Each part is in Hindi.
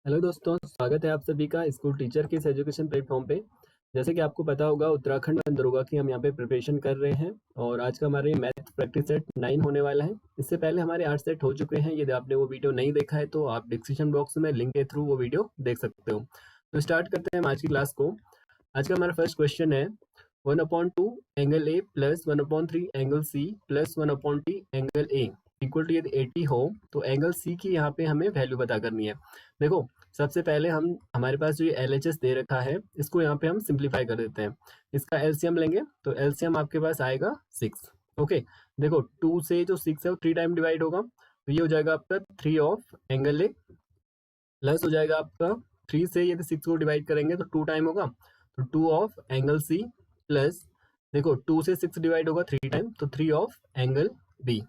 हेलो दोस्तों, स्वागत है आप सभी का स्कूल टीचर के इस एजुकेशन प्लेटफॉर्म पे। जैसे कि आपको पता होगा, उत्तराखंड में दरोगा की हम यहाँ पे प्रिपरेशन कर रहे हैं और आज का हमारे मैथ प्रैक्टिस सेट 9 होने वाला है। इससे पहले हमारे 8 सेट हो चुके हैं। यदि आपने वो वीडियो नहीं देखा है तो आप डिस्क्रिप्शन बॉक्स में लिंक के थ्रू वो वीडियो देख सकते हो। तो स्टार्ट करते हैं हम आज की क्लास को। आज का हमारा फर्स्ट क्वेश्चन है 1/2 angle A plus 1/3 angle C plus 1/t angle A equal to, यदि 80 हो तो एंगल सी की यहाँ पे हमें वैल्यू पता करनी है। देखो, सबसे पहले हमारे पास जो ये LHS दे रखा है, इसको यहाँ पे हम सिंप्लीफाई कर देते हैं। इसका एलसीएम लेंगे तो एलसीएम आपके पास आएगा 6। ओके, देखो 2 से जो 6 है वो 3 टाइम डिवाइड होगा, तो ये हो जाएगा आपका 3 ऑफ एंगल ए, प्लस हो जाएगा आपका 3 से यदि 6 को डिवाइड करेंगे तो 2 टाइम होगा, तो 2 ऑफ एंगल सी, प्लस देखो 2 से 6 डिवाइड होगा 3 टाइम, तो 3 of angle B.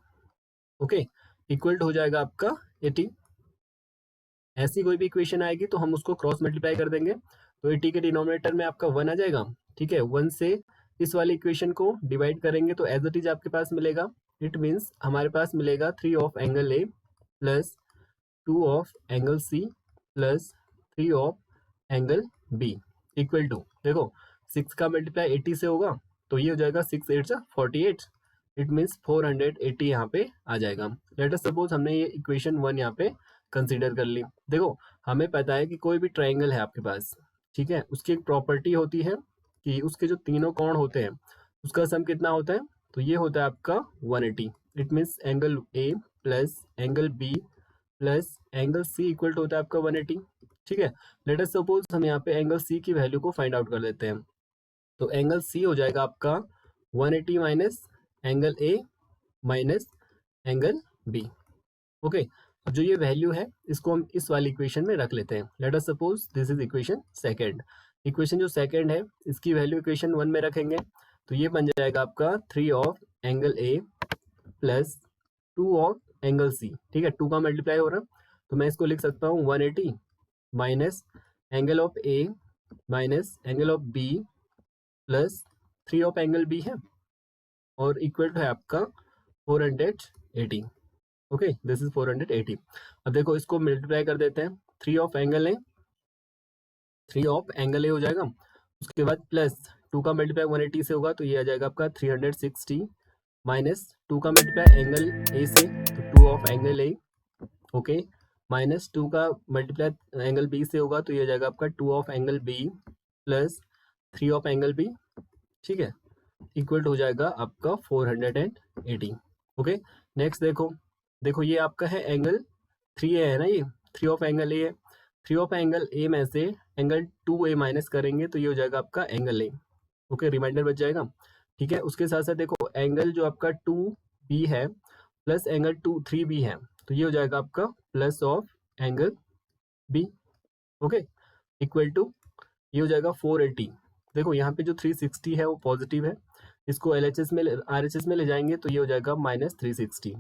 Okay, equal हो जाएगा आपका 80। ऐसी कोई भी इक्वेशन आएगी तो हम उसको क्रॉस मल्टीप्लाई कर देंगे, तो 80 के डिनोमिनेटर में आपका 1 आ जाएगा। ठीक है, 1 से इस वाली इक्वेशन को डिवाइड करेंगे तो एज इट इज आपके पास मिलेगा। इट मीन्स हमारे पास मिलेगा 3 of angle A plus 2 of angle C plus 3 of angle B equal to, देखो 6 का मल्टीप्लाई 80 से होगा तो ये हो जाएगा 6 8 48। इट मीन्स 480 यहाँ पे आ जाएगा। लेट अस सपोज हमने ये इक्वेशन 1 यहाँ पे कंसीडर कर ली। देखो, हमें पता है कि कोई भी ट्राइंगल है आपके पास, ठीक है, उसकी एक प्रॉपर्टी होती है कि उसके जो तीनों कोण होते हैं उसका सम कितना होता है, तो ये होता है आपका 180। It means angle A plus angle B plus angle C equal to होता है आपका 180। ठीक है, लेट अस सपोज हम यहाँ पे एंगल सी की वैल्यू को फाइंड आउट कर लेते हैं, तो एंगल सी हो जाएगा आपका 180 minus angle A minus angle B. Okay, अब जो ये वैल्यू है इसको हम इस वाली इक्वेशन में रख लेते हैं। Late us suppose this is equation second. Equation जो सेकंड है इसकी वैल्यू इक्वेशन 1 में रखेंगे तो ये बन जाएगा आपका 3 of angle A plus 2 of angle C. ठीक है, 2 का मल्टीप्लाई हो रहा है तो मैं इसको लिख सकता हूँ 180 minus angle of A minus angle of B plus 3 of angle B है और इक्वल टू है आपका 480। Okay, this is 480। अब देखो इसको मल्टीप्लाई कर देते हैं, 3 of angle A, 3 of angle A हो जाएगा, उसके बाद प्लस 2 का मल्टीप्लाई 180 से होगा तो ये आ जाएगा आपका 360 माइनस 2 का मल्टीप्लाई एंगल ए से तो 2 of angle A. Okay, minus 2 का मल्टीप्लाई एंगल बी से होगा तो ये आ जाएगा आपका 2 of angle B plus 3 of angle B. ठीक है, इक्वल हो जाएगा आपका 480। ओके, नेक्स्ट देखो, देखो ये आपका है एंगल 3A है ना, ये 3 ऑफ एंगल ए है। 3 ऑफ एंगल ए में से एंगल 2A माइनस करेंगे तो ये हो जाएगा आपका एंगल ए। ओके, रिमाइंडर बच जाएगा। ठीक है, उसके साथ साथ देखो एंगल जो आपका 2B है प्लस एंगल 3B है तो ये हो जाएगा आपका plus of angle B. Okay, equal to ये हो जाएगा 480। देखो यहाँ पे जो 360 है वो पॉजिटिव है, इसको LHS में RHS में ले जाएंगे तो ये हो जाएगा माइनस 360।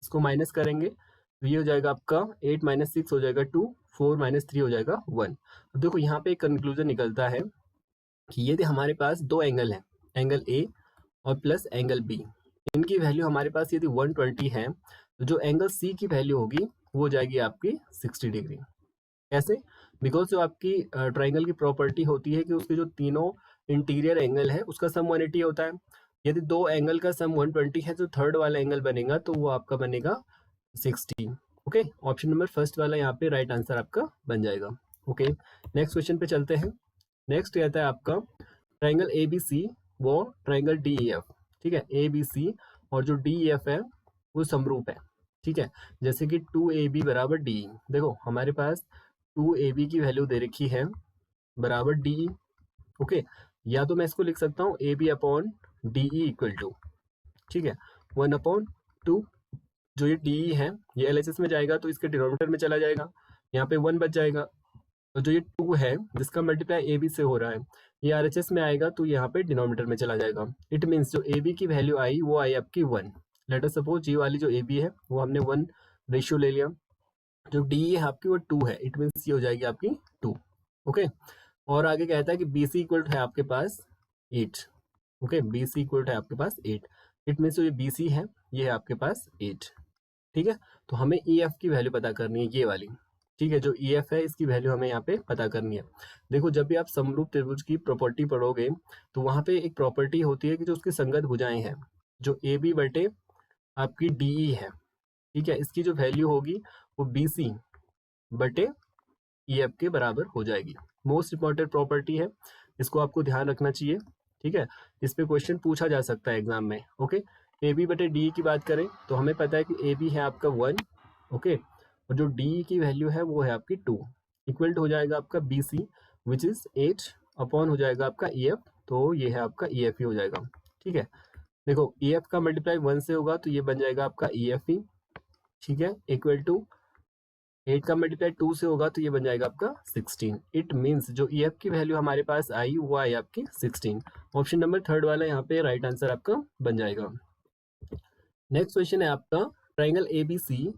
इसको माइनस करेंगे तो ये हो जाएगा आपका 8 माइनस 6 हो जाएगा 2, 4 माइनस 3 हो जाएगा 1। अब देखो यहाँ पे एक कंक्लूजन निकलता है कि यदि हमारे पास दो एंगल है, एंगल ए और प्लस एंगल बी, इनकी वैल्यू हमारे पास यदि 120 है तो जो एंगल सी की वैल्यू होगी वो हो जाएगी आपकी 60 डिग्री। कैसे? बिकॉज जो आपकी ट्राइंगल की प्रॉपर्टी होती है कि उसके जो तीनों इंटीरियर एंगल है उसका सम 180 होता है। यदि दो एंगल का सम 120 है तो थर्ड वाला एंगल बनेगा तो वो आपका बनेगा 60। ओके, ऑप्शन नंबर फर्स्ट वाला यहाँ पे राइट आंसर आपका बन जाएगा। ओके, नेक्स्ट क्वेश्चन पे चलते हैं। नेक्स्ट रहता है आपका ट्राइंगल ए बी सी वो ट्राइंगल डी ई एफ। ठीक है, ए बी सी और जो डी ई एफ है वो समरूप है। ठीक है, जैसे कि 2AB बराबर डी। देखो हमारे पास 2AB की वैल्यू दे रखी है बराबर डी। ओके, या तो मैं इसको लिख सकता हूँ AB upon D equal to, ठीक है, 1/2। जो ये डी है ये LHS में जाएगा तो इसके डिनोमिनेटर में चला जाएगा, यहाँ पे 1 बच जाएगा। और जो ये 2 है जिसका मल्टीप्लाई AB से हो रहा है ये RHS में आएगा तो यहाँ पे डिनोमिनेटर में चला जाएगा। इट मीन्स जो AB की वैल्यू आई वो आई आपकी 1। लेट अस सपोज ये वाली जो AB है वो हमने 1 रेशियो ले लिया, जो डी है आपकी वो 2 है, इट मीन्स ये हो जाएगी आपकी 2। ओके, और आगे कहता है कि BC इक्वल है आपके पास 8। ओके, BC इक्वल है आपके पास 8। इट मीन्स जो ये BC है ये है आपके पास 8। ठीक है, तो हमें EF की वैल्यू पता करनी है, ये वाली। ठीक है, जो ई एफ है इसकी वैल्यू हमें यहाँ पे पता करनी है। देखो जब भी आप समरूप त्रिभुज की प्रॉपर्टी पढ़ोगे तो वहां पे एक प्रॉपर्टी होती है कि जो उसकी संगत भुजाएं हैं, जो ए बी बटे आपकी डीई है, ठीक है, इसकी जो वैल्यू होगी वो बी सी बटे ई एफ के बराबर हो जाएगी। मोस्ट इंपॉर्टेंट प्रॉपर्टी है, इसको आपको ध्यान रखना चाहिए। ठीक है, इस पे क्वेश्चन पूछा जा सकता है एग्जाम में। ओके, ए बी बटे डी की बात करें तो हमें पता है कि ए बी है आपका 1, ओके, और जो डी की वैल्यू है वो है आपकी 2, इक्वल हो जाएगा आपका B C which is 8 upon हो जाएगा आपका ई एफ, तो ये है आपका ई एफ ही हो जाएगा। ठीक है, देखो ई एफ का मल्टीप्लाई 1 से होगा तो ये बन जाएगा आपका ई एफ ही, ठीक है, इक्वल टू 8 का मल्टीप्लाई 2 से होगा तो ये बन जाएगा आपका 16। इट मीन्स जो ई एफ की वैल्यू हमारे पास आई वो आई आपकी 16। ऑप्शन नंबर थर्ड वाला यहाँ पे राइट आंसर आपका बन जाएगा। नेक्स्ट क्वेश्चन है आपका, ट्राइंगल ए बी सी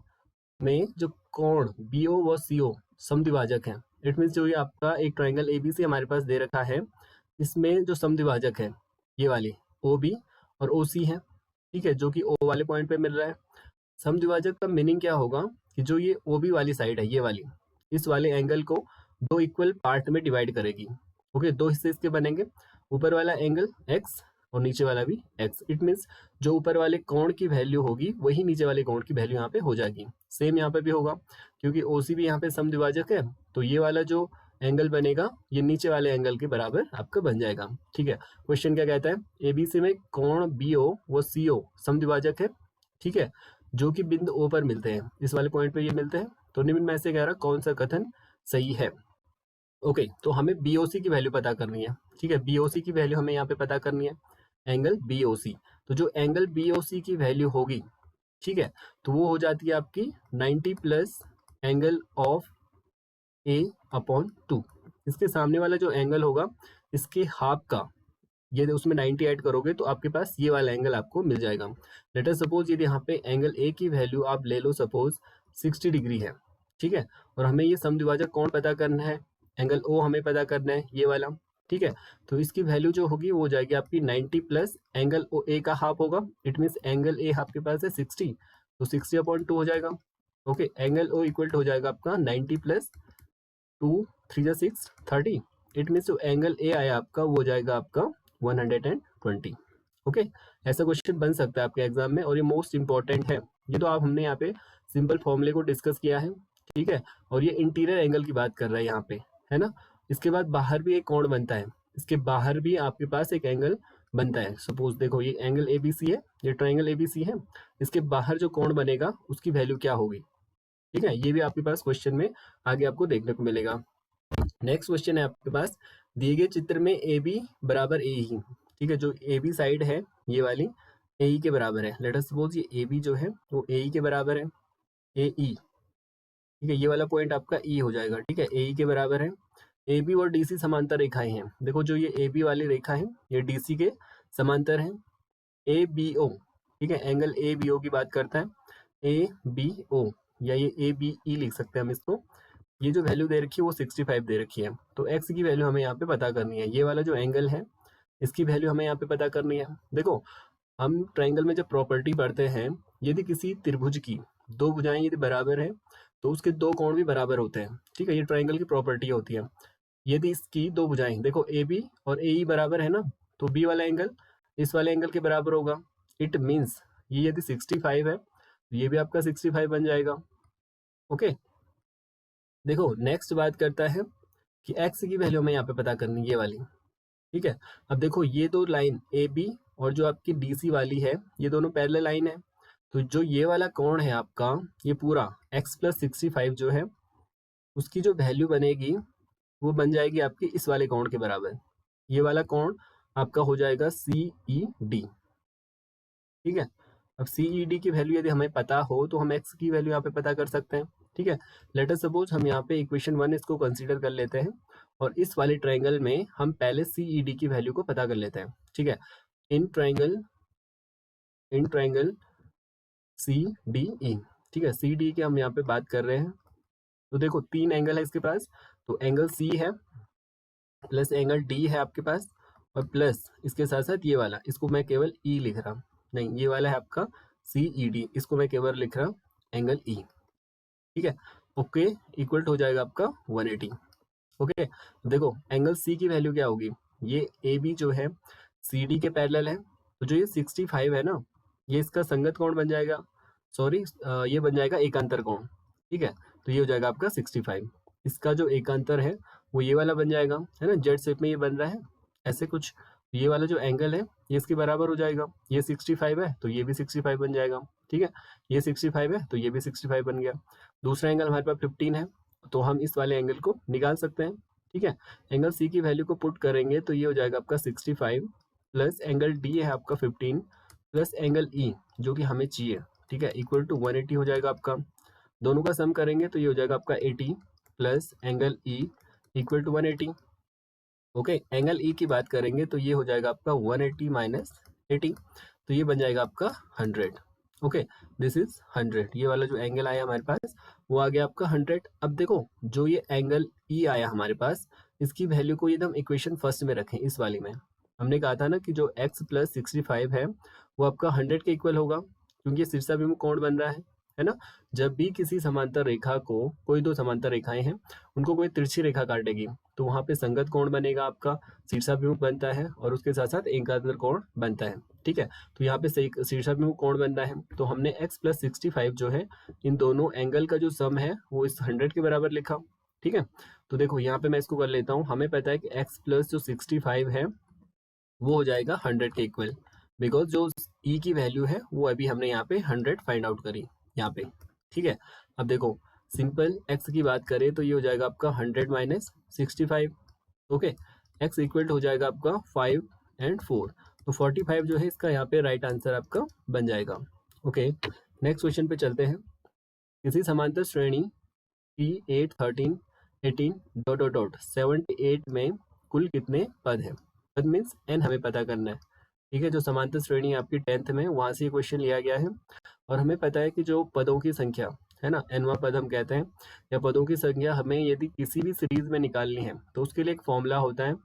में जो कोण बी ओ व सी ओ समद्विभाजक है। इट मीन्स जो ये आपका एक ट्राइंगल ए बी सी हमारे पास दे रखा है, इसमें जो समद्विभाजक है ये वाले ओ बी और ओ सी है, ठीक है, जो कि ओ वाले पॉइंट पे मिल रहा है। समद्विभाजक का मीनिंग क्या होगा कि जो ये ओ बी वाली साइड है, ये वाली, इस वाले एंगल को दो इक्वल पार्ट में डिवाइड करेगी। ओके, दो हिस्से इसके बनेंगे, ऊपर वाला एंगल एक्स और नीचे वाला भी एक्स। इट मीन्स जो ऊपर वाले कोण की वैल्यू होगी वही नीचे वाले कोण की वैल्यू यहाँ पे हो जाएगी। सेम यहाँ पे भी होगा, क्योंकि ओ सी भी यहाँ पे समद्विभाजक है, तो ये वाला जो एंगल बनेगा ये नीचे वाले एंगल के बराबर आपका बन जाएगा। ठीक है, क्वेश्चन क्या कहता है, एबीसी में कोण बी ओ व सी ओ समद्विभाजक है, ठीक है, जो कि बिंदु ओ पर मिलते हैं, इस वाले पॉइंट पे ये मिलते हैं। तो निम्न में से कह रहा कौन सा कथन सही है। ओके, तो हमें बीओसी की वैल्यू पता करनी है। ठीक है, बीओसी की वैल्यू हमें यहाँ पे पता करनी है, एंगल बीओसी। तो जो एंगल बीओसी की वैल्यू होगी, ठीक है, तो वो हो जाती है आपकी 90 plus angle of A upon 2। इसके सामने वाला जो एंगल होगा इसके हाफ का, ये उसमें 90 ऐड करोगे तो आपके पास ये वाला एंगल आपको मिल जाएगा। लेट अस सपोज यदि यहाँ पे एंगल ए की वैल्यू आप ले लो सपोज 60 डिग्री है, ठीक है, और हमें ये समद्विभाजक कौन पता करना है, एंगल ओ हमें पता करना है, ये वाला। ठीक है, तो इसकी वैल्यू जो होगी वो हो जाएगी आपकी 90 प्लस एंगल ओ ए का हाफ होगा। इट मीन्स एंगल ए आपके पास है 60, तो 60/2 हो जाएगा। ओके, एंगल ओ इक्वल हो जाएगा आपका 90 प्लस 2 3 जा 6 30। इट मीन्स जो एंगल ए आया आपका वो हो जाएगा आपका 120। ओके, ऐसा क्वेश्चन बन सकता है आपके एग्जाम में, और ये मोस्ट इंपॉर्टेंट है। ये तो आप हमने यहाँ पे सिंपल फॉर्मूले को डिस्कस किया है, ठीक है, और ये इंटीरियर एंगल की बात कर रहा है यहाँ पे, है ना। इसके बाद बाहर भी एक कोण बनता है, इसके बाहर भी आपके पास एक एंगल बनता है। सपोज देखो ये एंगल ए बी सी है, ये ट्राइंगल ए बी सी है, इसके बाहर जो कोण बनेगा उसकी वैल्यू क्या होगी। ठीक है, ये भी आपके पास क्वेश्चन में आगे आपको देखने को मिलेगा। नेक्स्ट क्वेश्चन है आपके पास, दिए गए चित्र में ए बी बराबर ए ई, ठीक है, जो ए बी साइड है ये वाली ए ई के बराबर है। लेट अस सपोज ये ए बी जो है वो ए ई के बराबर है, ए ई, ठीक है, ये वाला पॉइंट आपका ई हो जाएगा। ठीक है, ए ई के बराबर है। ए बी और डी सी समांतर रेखाएं हैं। देखो जो ये ए बी वाली रेखा है ये डी सी के समांतर है। ए बी ओ, ठीक है, एंगल ए बी ओ की बात करता है, ए बी ओ, या ये ए बी ई लिख सकते हैं हम इसको। ये जो वैल्यू दे रखी है वो 65 दे रखी है, तो एक्स की वैल्यू हमें यहाँ पे पता करनी है। ये वाला जो एंगल है इसकी वैल्यू हमें यहाँ पे पता करनी है। देखो हम ट्राइंगल में जब प्रॉपर्टी पढ़ते हैं, यदि किसी त्रिभुज की दो भुजाएं यदि बराबर है तो उसके दो कोण भी बराबर होते हैं। ठीक है, ये ट्राइंगल की प्रॉपर्टी होती है। यदि इसकी दो भुजाएं देखो ए बी और ए ई बराबर है ना, तो बी वाला एंगल इस वाले एंगल के बराबर होगा। इट मीन्स ये यदि 65 है तो ये भी आपका 65 बन जाएगा। ओके, देखो नेक्स्ट बात करता है कि एक्स की वैल्यू हमें यहाँ पे पता करनी है, ये वाली। ठीक है, अब देखो ये दो लाइन ए बी और जो आपकी डी सी वाली है ये दोनों पैरेलल लाइन है, तो जो ये वाला कोण है आपका ये पूरा x प्लस 65 जो है उसकी जो वैल्यू बनेगी वो बन जाएगी आपकी इस वाले कोण के बराबर। ये वाला कोण आपका हो जाएगा सी ई डी। ठीक है, अब सी ई डी की वैल्यू यदि हमें पता हो तो हम एक्स की वैल्यू यहाँ पे पता कर सकते हैं। ठीक है, लेट अस सपोज हम यहाँ पे इक्वेशन 1 इसको कंसीडर कर लेते हैं, और इस वाले ट्राइंगल में हम पहले सी ई डी की वैल्यू को पता कर लेते हैं। ठीक है, in triangle C D E, ठीक है, सी डी की हम यहाँ पे बात कर रहे हैं। तो देखो तीन एंगल है इसके पास, तो एंगल सी है प्लस एंगल डी है आपके पास, और प्लस इसके साथ साथ ये वाला, इसको मैं केवल ई लिख रहा, नहीं ये वाला है आपका सी ई डी, इसको मैं केवल लिख रहा एंगल ई। ठीक है, ओके, इक्वल हो जाएगा आपका 180। ओके, देखो एंगल सी की वैल्यू क्या होगी, ये ए बी जो है सी डी के पैरेलल है, तो जो ये 65 है ना, ये इसका संगत कोण बन जाएगा, सॉरी ये बन जाएगा एकांतर कोण। ठीक है, तो ये हो जाएगा आपका 65। इसका जो एकांतर है वो ये वाला बन जाएगा, है ना, जेड शेप में ये बन रहा है ऐसे कुछ। ये वाला जो एंगल है ये इसके बराबर हो जाएगा, ये 65 है तो ये भी 65 बन जाएगा। ठीक है, ये 65 है तो ये भी 65 बन गया। दूसरा एंगल हमारे पास 15 है, तो हम इस वाले एंगल को निकाल सकते हैं। ठीक है, एंगल सी की वैल्यू को पुट करेंगे तो ये हो जाएगा आपका 65 प्लस एंगल डी है आपका 15 प्लस एंगल ई जो कि हमें चाहिए, ठीक है, इक्वल टू 180 हो जाएगा आपका। दोनों का सम करेंगे तो ये हो जाएगा आपका 80 plus angle E equal to 180। Okay, angle E की बात करेंगे तो ये हो जाएगा आपका 180 माइनस 80, तो ये बन जाएगा आपका 100। Okay, this is 100। ये वाला जो एंगल आया हमारे पास वो आ गया आपका 100। अब देखो जो ये एंगल ई आया हमारे पास, इसकी वैल्यू को एकदम इक्वेशन फर्स्ट में रखें। इस वाली में हमने कहा था ना कि जो x प्लस 65 है वो आपका 100 के इक्वल होगा, क्योंकि ये शीर्षाभिमुख कोण बन रहा है ना। जब भी किसी समांतर रेखा को, कोई दो समांतर रेखाएं हैं, उनको कोई तिरछी रेखा काटेगी तो वहां पे संगत कोण बनेगा आपका, शीर्षाभिमुख बनता है और उसके साथ साथ एकांतर कोण बनता है। ठीक है, तो यहाँ पे शीर्षाभिमुख कोण बन रहा है, तो हमने x प्लस 65 जो है इन दोनों एंगल का जो सम है वो इस 100 के बराबर लिखा। ठीक है, तो देखो यहाँ पे मैं इसको कर लेता हूँ। हमें पता है कि x प्लस जो 65 है वो हो जाएगा 100 के इक्वल, बिकॉज जो e की वैल्यू है वो अभी हमने यहाँ पे 100 फाइंड आउट करी यहाँ पे। ठीक है, अब देखो सिंपल x की बात करें तो ये हो जाएगा आपका 100 माइनस 65। ओके, x इक्वल हो जाएगा आपका 5 एंड 4, तो 45 जो है इसका यहाँ पे राइट आंसर आपका बन जाएगा। ओके, नेक्स्ट क्वेश्चन पे चलते हैं। किसी समांतर श्रेणी की 8 13 18 डॉट डॉट डॉट 78 में कुल कितने पद हैं। पद मीन्स n हमें पता करना है। ठीक है, जो समांतर श्रेणी है आपकी 10th में, वहां से ये क्वेश्चन लिया गया है और हमें पता है कि जो पदों की संख्या है ना, nवां पद हम कहते हैं, या पदों की संख्या हमें यदि किसी भी सीरीज में निकालनी है तो उसके लिए एक फॉर्मूला होता है।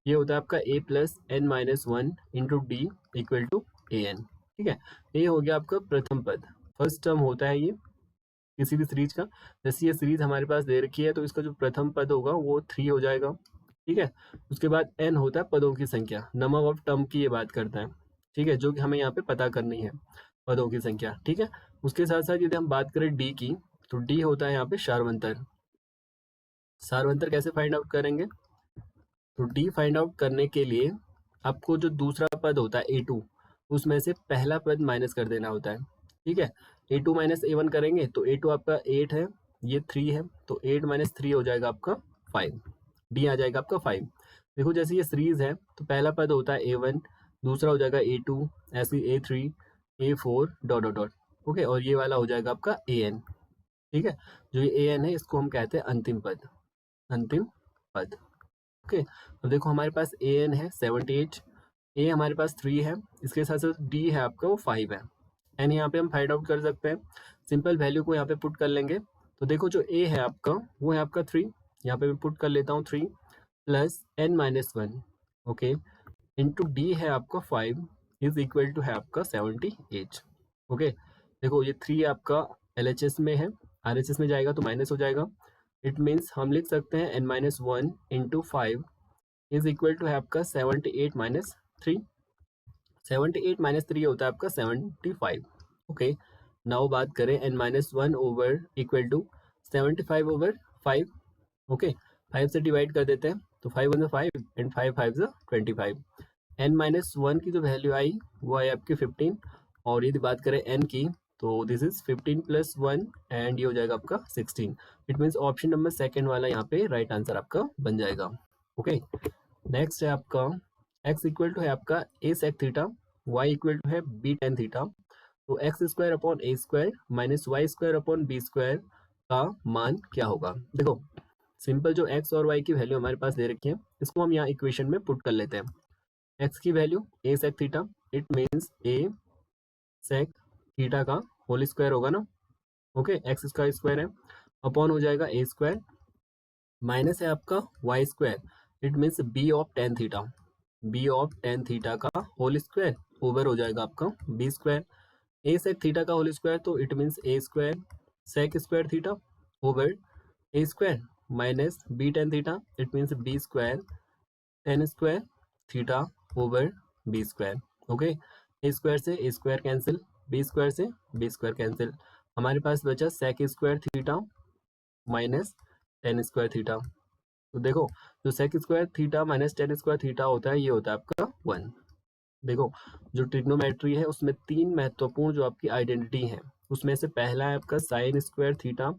ये होता है आपका a plus N minus one into D equal to A N. ठीक है, ये हो गया आपका प्रथम पद, फर्स्ट टर्म होता है ये किसी भी सीरीज का। जैसे ये सीरीज हमारे पास दे रखी है तो इसका जो प्रथम पद होगा वो 3 हो जाएगा। ठीक है, उसके बाद n होता है पदों की संख्या, नंबर ऑफ टर्म की ये बात करता है। ठीक है, जो कि हमें यहाँ पे पता करनी है पदों की संख्या। ठीक है, उसके साथ साथ यदि हम बात करें d की, तो d होता है यहाँ पे सारवंतर। सारवंतर कैसे फाइंड आउट करेंगे, तो d फाइंड आउट करने के लिए आपको जो दूसरा पद होता है a2, उसमें से पहला पद माइनस कर देना होता है। ठीक है, a2 माइनस a1 करेंगे तो a2 आपका 8 है, ये 3 है, तो 8 माइनस 3 हो जाएगा आपका 5, d आ जाएगा आपका 5। देखो जैसे ये सीरीज है तो पहला पद होता है a1, दूसरा हो जाएगा a2, ऐसे a3, a4 dot dot dot. Okay, और ये वाला हो जाएगा आपका an। ठीक है, जो ये an है इसको हम कहते हैं अंतिम पद, अंतिम पद। ओके, अब देखो हमारे पास an है 78, a हमारे पास 3 है, इसके साथ साथ d है आपका वो 5 है, एन यहाँ पे हम फाइंड आउट कर सकते हैं। सिंपल वैल्यू को यहाँ पे पुट कर लेंगे तो देखो जो a है आपका वो है आपका 3, यहाँ पे मैं पुट कर लेता हूँ 3 plus n minus one, okay, into D है आपका 5 इज इक्वल टू है आपका 78। ओके, देखो ये 3 आपका LHS में है, RHS में जाएगा तो माइनस हो जाएगा। इट मीन्स हम लिख सकते हैं n minus one into 5 is equal to है आपका 78 माइनस 3। 78 माइनस 3 होता है आपका 75। ओके, नाउ बात करें n minus one over equal to 75 over 5। Okay, 5 से डिवाइड कर देते हैं तो 5 one 5 and 5 5 25। n minus one की जो वैल्यू आई वो आई आपकी 15, और यदि बात करें n की तो this is 15 plus one and ये हो जाएगा आपका 16। It means option number second वाला यहाँ पे राइट आंसर आपका बन जाएगा। ओके, नेक्स्ट है आपका x इक्वल टू है आपका a sec theta, y equal to है b tan थीटा, तो x square upon a square minus y square upon b square का मान क्या होगा। देखो सिंपल जो x और y की वैल्यू हमारे पास दे रखी है इसको हम यहाँ इक्वेशन में पुट कर लेते हैं। x की value a sec theta, it means a sec theta का होल स्क्वायर होगा ना। ओके, x का स्क्वायर है, अपॉन हो जाएगा a स्क्वायर, माइनस है आपका y square, it means b of tan theta, b of tan theta का होल स्क्वायर ओवर हो जाएगा आपका b square. a sec theta का होल स्क्वायर तो it means a square sec square theta over A square minus B tan theta, it means B square tan square theta over B square. Okay, A square से A square cancel, B square से बी स्क्वायर कैंसिल, हमारे पास बचा sec square theta minus tan square theta. तो देखो जो sec square theta minus tan square theta होता है ये होता है आपका 1। देखो जो ट्रिग्नोमेट्री है उसमें 3 महत्वपूर्ण जो आपकी आइडेंटिटी है, उसमें से पहला है आपका sine square theta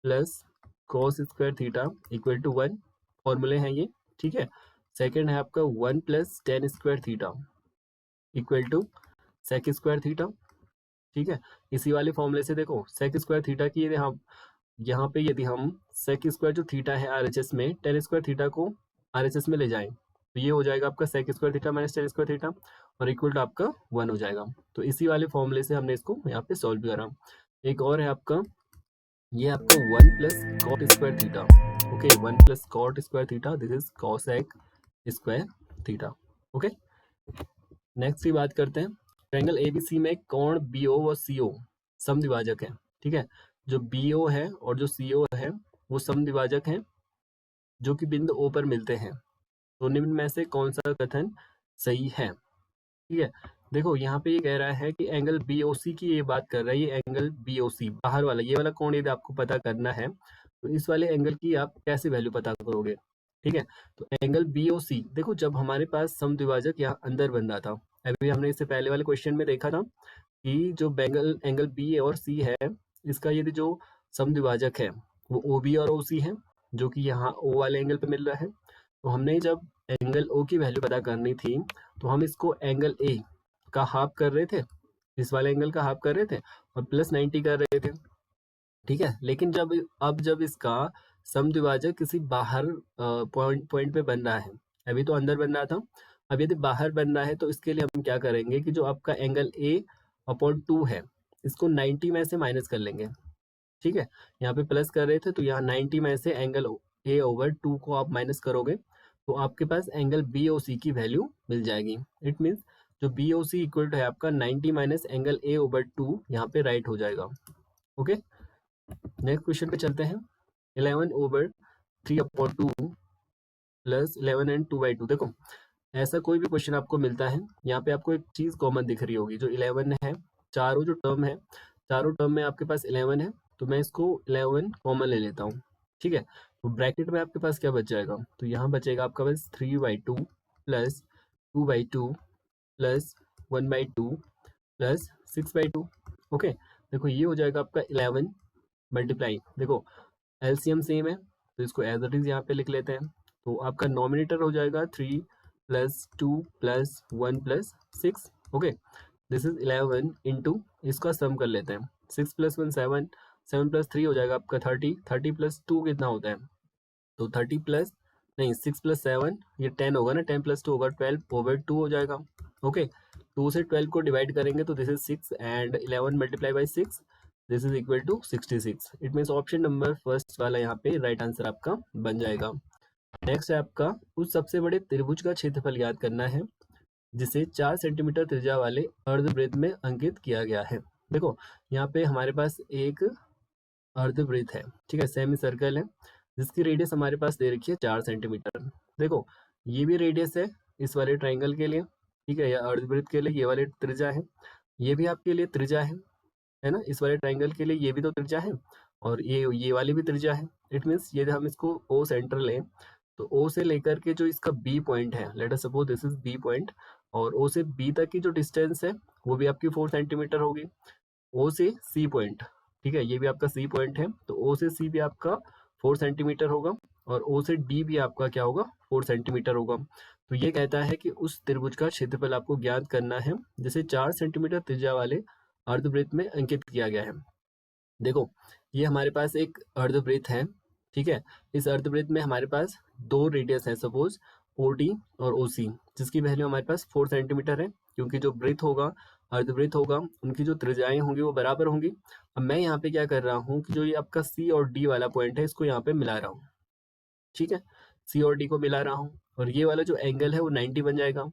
plus cos square theta equal to 1, फॉर्मूले हैं ये, ठीक है। सेकंड है आपका 1 plus tan square theta equal to sec square theta, ठीक है। इसी वाले फॉर्मूले से देखो सेक स्क्वायर थीटा की यदि हम यहाँ पे यदि हम सेक स्क्वायर जो थीटा है आरएचएस में, टेन स्क्वायर थीटा को आरएचएस में ले जाएं तो ये हो जाएगा आपका sec square theta minus tan square theta और इक्वल टू आपका 1 हो जाएगा। तो इसी वाले फॉर्मूले से हमने इसको यहाँ पे सॉल्व करा। एक और है आपका, ये आपका 1 plus cot square theta, okay 1 plus cot square theta, this is cosec square theta. Okay, next की बात करते हैं। ट्रायंगल एबीसी में कोण बीओ व सीओ समद्विभाजक है, ठीक है। जो बीओ है और जो सीओ है वो समद्विभाजक हैं जो कि बिंदु ओ पर मिलते हैं। तो निम्न में से कौन सा कथन सही है, ठीक है। देखो यहाँ पे ये कह रहा है कि एंगल बीओसी की ये बात कर रहा है, ये एंगल बीओसी बाहर वाला ये वाला कोण यदि आपको पता करना है तो इस वाले एंगल की आप कैसे वैल्यू पता करोगे, ठीक है। तो एंगल बीओसी देखो जब हमारे पास समद्विभाजक यहाँ अंदर बन रहा था, अभी हमने इससे पहले वाले क्वेश्चन में देखा था कि जो एंगल बी और सी है इसका यदि जो समद्विभाजक है वो ओ बी और ओ सी है जो कि यहाँ ओ वाले एंगल पे मिल रहा है। तो हमने जब एंगल ओ की वैल्यू पता करनी थी तो हम इसको एंगल ए का हाफ कर रहे थे, इस वाले एंगल का हाफ कर रहे थे और प्लस 90 कर रहे थे, ठीक है। लेकिन जब इसका समद्विभाजक किसी बाहर पॉइंट पे बन रहा है, अभी तो अंदर बन रहा था, अब यदि बाहर बन रहा है तो इसके लिए हम क्या करेंगे कि जो आपका एंगल ए अपॉन 2 है इसको 90 में से माइनस कर लेंगे, ठीक है। यहाँ पे प्लस कर रहे थे तो यहाँ 90 में से एंगल ए ओवर 2 को आप माइनस करोगे तो आपके पास एंगल बी ओ सी की वैल्यू मिल जाएगी। इट मीन्स जो B O C equal to है आपका 90 माइनस एंगल ए ओवर 2 यहाँ पे राइट हो जाएगा। ओके, नेक्स्ट क्वेश्चन पे चलते हैं। 11 ओवर 3 अपॉन 2 प्लस 11 एंड 2/2। देखो ऐसा कोई भी क्वेश्चन आपको मिलता है यहाँ पे आपको एक चीज कॉमन दिख रही होगी, जो 11 है, चारों जो टर्म है चारों टर्म में आपके पास 11 है तो मैं इसको 11 कॉमन ले लेता हूँ, ठीक है। तो ब्रैकेट में आपके पास क्या बच जाएगा, तो यहाँ बचेगा आपका पास 3/2 प्लस 2/2 प्लस 1/2 प्लस 6/2। ओके, देखो ये हो जाएगा आपका 11 मल्टीप्लाई, देखो एलसीएम सेम है तो इसको एज इट इज यहाँ पे लिख लेते हैं। तो आपका नॉमिनेटर हो जाएगा 3 plus 2 plus 1 plus 6। Okay, this is 11 into, इसका सम कर लेते हैं, 6 प्लस 1 7, 7 प्लस 3 हो जाएगा आपका 30, 30 प्लस 2 कितना होता है, तो 30 प्लस नहीं 6 प्लस 7 ये 10 होगा ना, 10 प्लस 2 होगा 12 ओवर 2 हो जाएगा। ओके, 2 से 12 को डिवाइड करेंगे तो this is 6 and 11 multiply by 6 this is equal to 66। It means option number first वाला यहाँ पे राइट आंसर आपका बन जाएगा। नेक्स्ट है आपका, उस सबसे बड़े त्रिभुज का क्षेत्रफल ज्ञात करना है जिसे 4 सेंटीमीटर त्रिज्या वाले अर्धवृत्त में अंकित किया गया है। देखो यहाँ पे हमारे पास एक अर्धवृत्त है, ठीक है, सेमी सर्कल है जिसकी रेडियस हमारे पास दे रखी है 4 सेंटीमीटर। देखो ये भी रेडियस है इस वाले ट्राइंगल के लिए, ठीक है, या अर्धवृत्त के लिए ये वाले त्रिज्या है, ये भी आपके लिए त्रिज्या है ना, इस वाले ट्राइंगल के लिए ये भी तो त्रिज्या है और ये वाली भी त्रिज्या है। इट मीन्स यदि हम इसको ओ सेंटर लें तो ओ से लेकर के जो इसका बी पॉइंट है, let us suppose this is B point, और ओ से बी तक की जो डिस्टेंस है वो भी आपकी 4 सेंटीमीटर होगी। ओ से सी पॉइंट, ठीक है, ये भी आपका सी पॉइंट है तो ओ से सी भी आपका 4 सेंटीमीटर होगा और ओ से डी भी आपका क्या होगा 4 सेंटीमीटर होगा। तो ये कहता है कि उस त्रिभुज का क्षेत्रफल आपको ज्ञात करना है जिसे 4 सेंटीमीटर त्रिज्या वाले अर्धवृत्त में अंकित किया गया है। देखो ये हमारे पास एक अर्धवृत्त है, ठीक है, इस अर्धवृत्त में हमारे पास 2 रेडियस है, सपोज ओडी और ओसी, जिसकी वैल्यू हमारे पास 4 सेंटीमीटर है क्योंकि जो वृत्त होगा अर्धवृत्त होगा उनकी जो त्रिज्याएं होंगी वो बराबर होंगी। अब मैं यहाँ पे क्या कर रहा हूँ कि जो ये आपका सी और डी वाला पॉइंट है इसको यहाँ पे मिला रहा हूँ, ठीक है, सी और डी को मिला रहा हूँ और ये वाला जो एंगल है वो 90 बन जाएगा,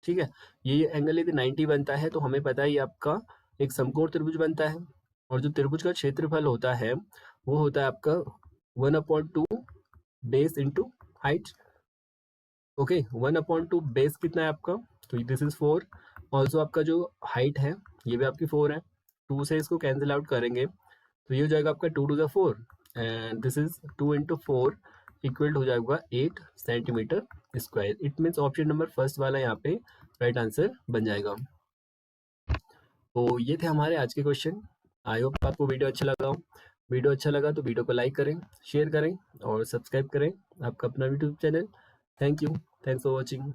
ठीक है। ये एंगल यदि 90 बनता है तो हमें पता है ये आपका एक समकोण त्रिभुज बनता है और जो त्रिभुज का क्षेत्रफल होता है वो होता है आपका 1/2 base into height. Okay, 1/2 base कितना है आपका, तो दिस इज 4। ऑल्सो आपका जो हाइट है ये भी आपकी 4 है, 2 से इसको कैंसिल आउट करेंगे तो ये हो जाएगा आपका 2 to the 4 and this is 2 into 4 equal हो जाएगा 8 centimetre square. It means option number first वाला यहाँ पे राइट आंसर बन जाएगा। तो ये थे हमारे आज के क्वेश्चन। आई होप आपको वीडियो अच्छा लगा हो। वीडियो अच्छा लगा तो वीडियो को लाइक करें, शेयर करें और सब्सक्राइब करें आपका अपना YouTube channel. Thank you, thanks for watching.